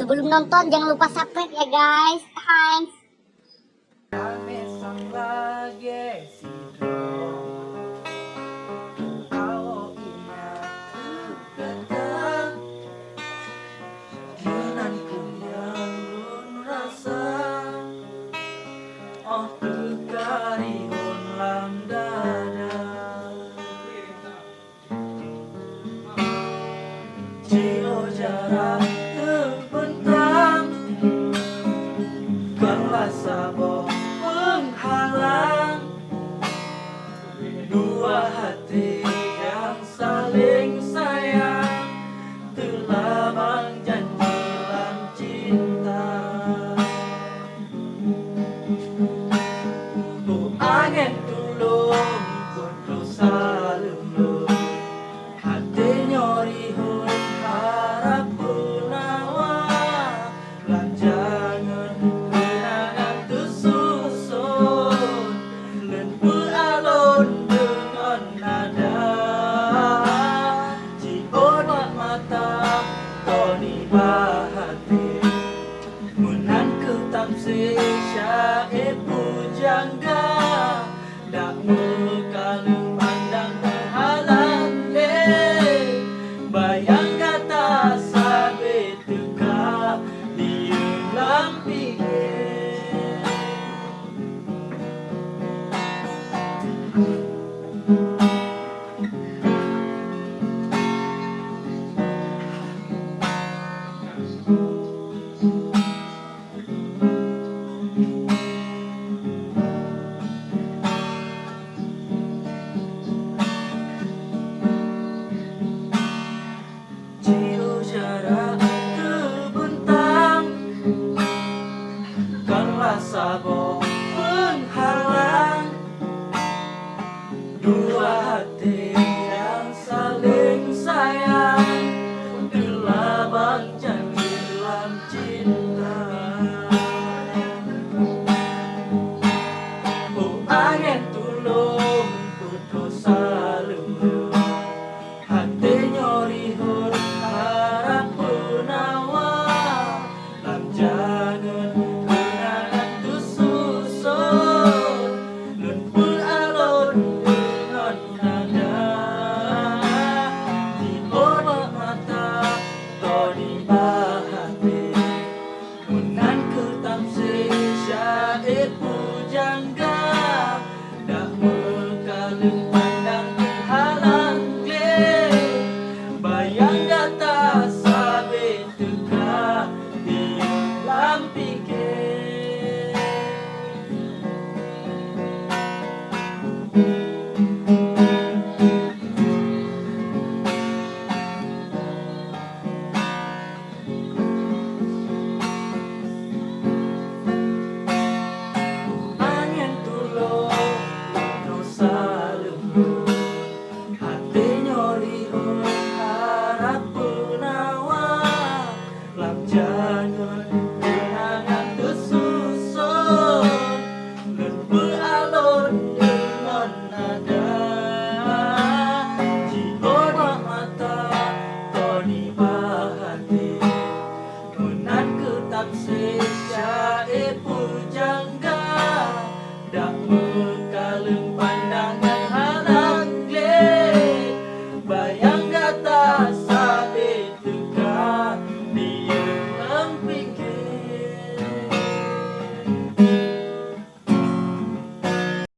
Sebelum nonton jangan lupa subscribe ya guys. Thanks. Jarak terbentang Bukanlah sabuk penghalang Dua hati yang saling sayang Telah berjanji dalam cinta. Oh angin tulung Kudu salung Hati nyori harap penawar Lanjangan kenangan tersusun Dan beralun dengan nada Cion mata Tony bahati Menan ketamsi syair pujangga Dak mekalu pandang menghalang Bayang kata sabe teka di lampi jarak terbentang Bukanlah sabuk penghalang Dua hati yang saling sayang Telah berjanji dalam cinta. Oh angin tulung putus salung Hati nyori harap penawar Lanjangan kenangan tersusun Dan beralun dengan nada Di orbit mata Tony bahati Menan ketamsi syair pujangga Dak mekaling pandang menghalang Bayang data sabe teka di lampi Angin tulung dosa lembut Hati nyori harap penawar Lanjangan kenangan tersusun Dan beralun dengan nada Cion mata Tony bahati Menan ketamsi syair